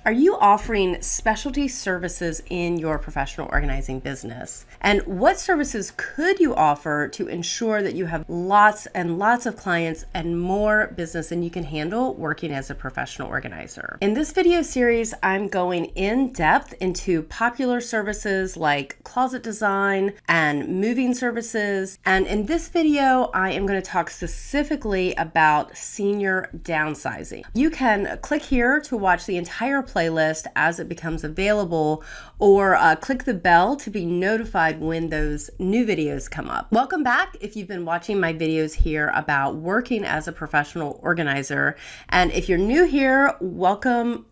Are you offering specialty services in your professional organizing business? And what services could you offer to ensure that you have lots and lots of clients and more business than you can handle working as a professional organizer? In this video series, I'm going in depth into popular services like closet design and moving services. And in this video, I am going to talk specifically about senior downsizing. You can click here to watch the entire playlist as it becomes available, or click the bell to be notified when those new videos come up. Welcome back if you've been watching my videos here about working as a professional organizer. And if you're new here, welcome.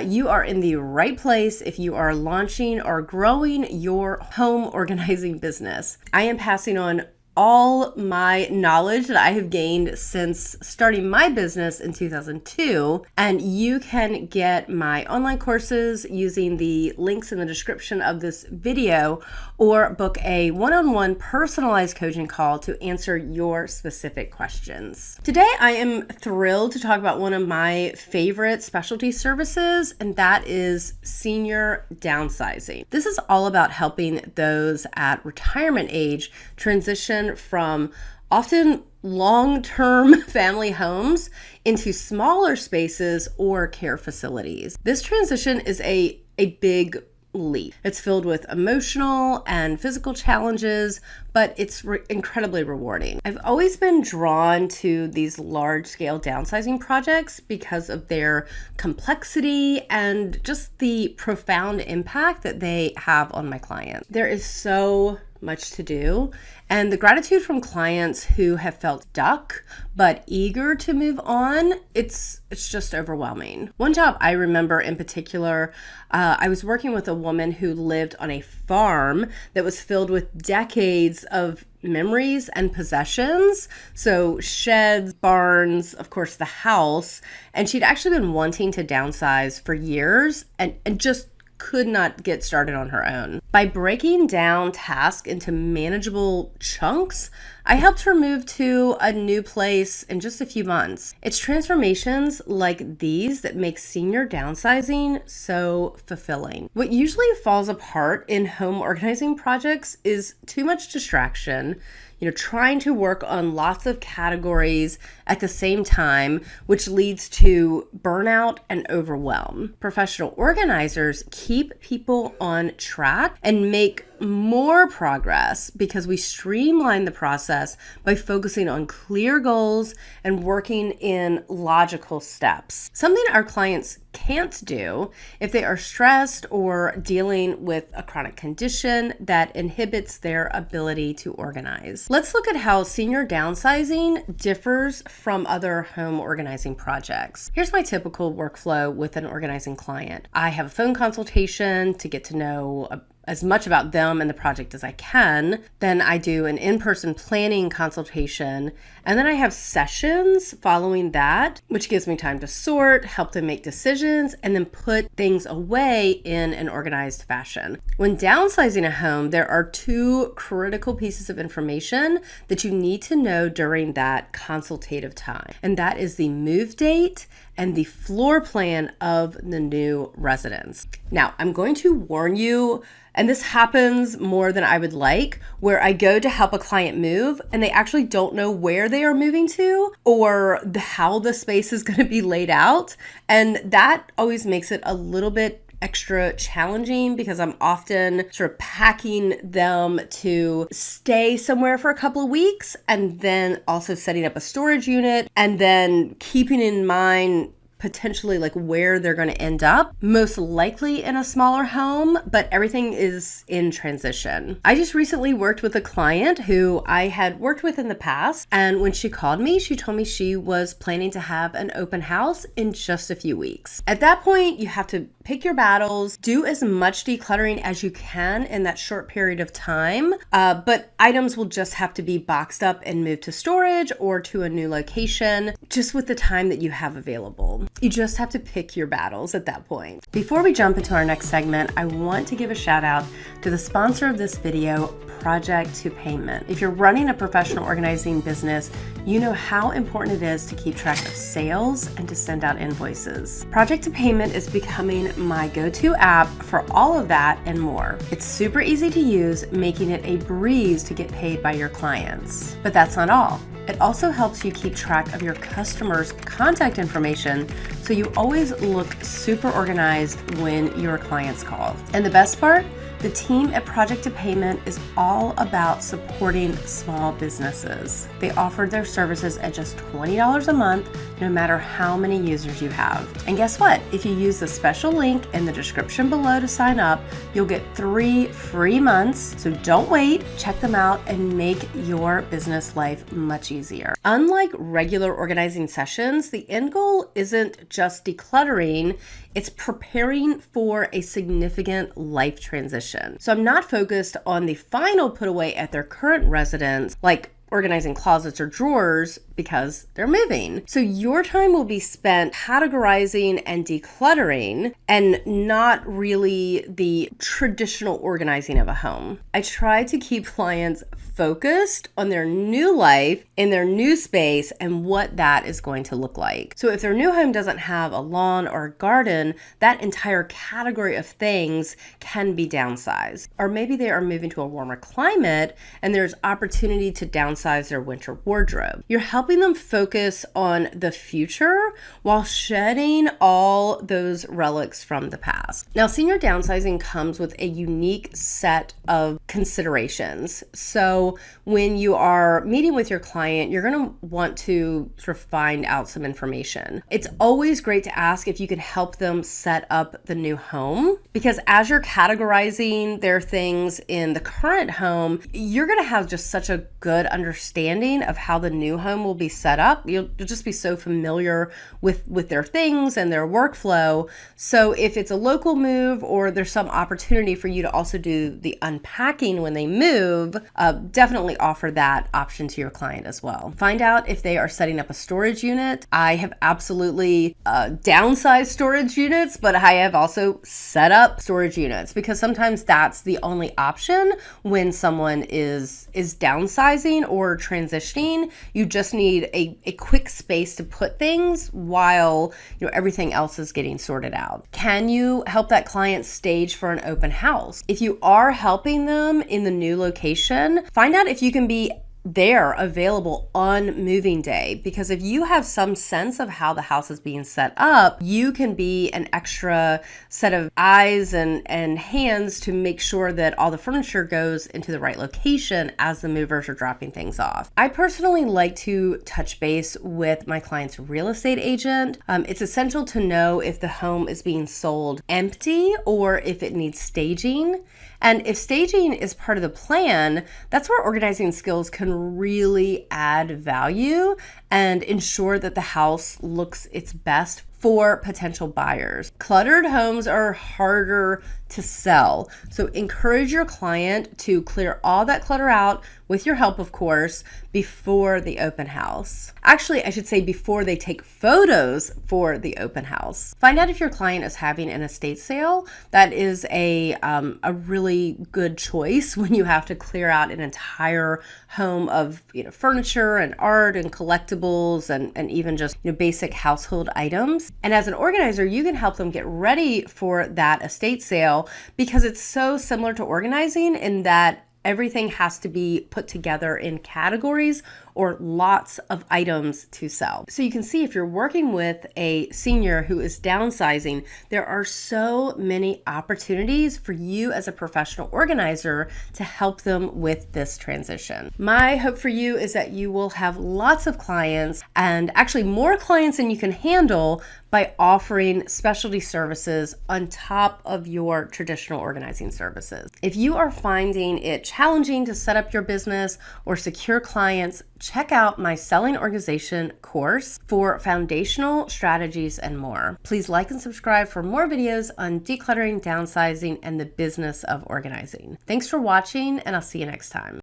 You are in the right place if you are launching or growing your home organizing business. I am passing on all my knowledge that I have gained since starting my business in 2002, and you can get my online courses using the links in the description of this video, or book a one-on-one personalized coaching call to answer your specific questions. Today, I am thrilled to talk about one of my favorite specialty services, and that is senior downsizing. This is all about helping those at retirement age transition from often long-term family homes into smaller spaces or care facilities. This transition is a big leap. It's filled with emotional and physical challenges, but it's incredibly rewarding. I've always been drawn to these large-scale downsizing projects because of their complexity and just the profound impact that they have on my clients. There is so much to do, and the gratitude from clients who have felt stuck but eager to move on, it's just overwhelming. One job I remember in particular, I was working with a woman who lived on a farm that was filled with decades of memories and possessions. So sheds, barns, of course the house, and she'd actually been wanting to downsize for years and just could not get started on her own. By breaking down tasks into manageable chunks, I helped her move to a new place in just a few months. It's transformations like these that make senior downsizing so fulfilling. What usually falls apart in home organizing projects is too much distraction, trying to work on lots of categories at the same time, which leads to burnout and overwhelm. Professional organizers keep people on track and make more progress because we streamline the process by focusing on clear goals and working in logical steps. Something our clients can't do if they are stressed or dealing with a chronic condition that inhibits their ability to organize. Let's look at how senior downsizing differs from other home organizing projects. Here's my typical workflow with an organizing client. I have a phone consultation to get to know as much about them and the project as I can. Then I do an in-person planning consultation, and then I have sessions following that, which gives me time to sort, help them make decisions, and then put things away in an organized fashion. When downsizing a home, there are two critical pieces of information that you need to know during that consultative time, and that is the move date and the floor plan of the new residence. Now, I'm going to warn you, and this happens more than I would like, where I go to help a client move and they actually don't know where they are moving to or how the space is going to be laid out. And that always makes it a little bit extra challenging because I'm often sort of packing them to stay somewhere for a couple of weeks, and then also setting up a storage unit, and then keeping in mind potentially like where they're going to end up, most likely in a smaller home, but everything is in transition. I just recently worked with a client who I had worked with in the past, and when she called me, she told me she was planning to have an open house in just a few weeks. At that point, you have to pick your battles, do as much decluttering as you can in that short period of time, but items will just have to be boxed up and moved to storage or to a new location, just with the time that you have available. You just have to pick your battles at that point. Before we jump into our next segment, I want to give a shout out to the sponsor of this video, project to payment. If you're running a professional organizing business, you know how important it is to keep track of sales and to send out invoices. Project to payment is becoming my go-to app for all of that and more. It's super easy to use, making it a breeze to get paid by your clients. But that's not all. It also helps you keep track of your customers' contact information so you always look super organized when your clients call. And the best part? The team at Project to Payment is all about supporting small businesses. They offer their services at just $20 a month, no matter how many users you have. And guess what? If you use the special link in the description below to sign up, you'll get 3 free months. So don't wait, check them out and make your business life much easier. Unlike regular organizing sessions, the end goal isn't just decluttering, it's preparing for a significant life transition. So I'm not focused on the final put away at their current residence, like organizing closets or drawers, because they're moving. So your time will be spent categorizing and decluttering and not really the traditional organizing of a home. I try to keep clients focused on their new life in their new space and what that is going to look like. So if their new home doesn't have a lawn or a garden, that entire category of things can be downsized. Or maybe they are moving to a warmer climate and there's opportunity to downsize their winter wardrobe. You're helping them focus on the future while shedding all those relics from the past. Now, senior downsizing comes with a unique set of considerations. So when you are meeting with your client, you're going to want to sort of find out some information. It's always great to ask if you can help them set up the new home, because as you're categorizing their things in the current home, you're going to have just such a good understanding of how the new home will be set up. You'll just be so familiar with their things and their workflow. So if it's a local move or there's some opportunity for you to also do the unpacking when they move, definitely offer that option to your client as well. Find out if they are setting up a storage unit. I have absolutely downsized storage units, but I have also set up storage units because sometimes that's the only option when someone is downsizing or transitioning. You just need a quick space to put things while everything else is getting sorted out. Can you help that client stage for an open house? If you are helping them in the new location, find out if you can be there available on moving day, because if you have some sense of how the house is being set up, you can be an extra set of eyes and hands to make sure that all the furniture goes into the right location as the movers are dropping things off. I personally like to touch base with my client's real estate agent. It's essential to know if the home is being sold empty or if it needs staging. And if staging is part of the plan, that's where organizing skills can really add value and ensure that the house looks its best for potential buyers. Cluttered homes are harder to sell. So encourage your client to clear all that clutter out, with your help, of course, before the open house. Actually, I should say before they take photos for the open house. Find out if your client is having an estate sale. That is a really good choice when you have to clear out an entire home of furniture and art and collectibles and even just basic household items. And as an organizer, you can help them get ready for that estate sale because it's so similar to organizing in that everything has to be put together in categories or lots of items to sell. So you can see if you're working with a senior who is downsizing, there are so many opportunities for you as a professional organizer to help them with this transition. My hope for you is that you will have lots of clients, and actually more clients than you can handle, by offering specialty services on top of your traditional organizing services. If you are finding it challenging to set up your business or secure clients, check out my Selling Organization course for foundational strategies and more. Please like and subscribe for more videos on decluttering, downsizing, and the business of organizing. Thanks for watching, and I'll see you next time.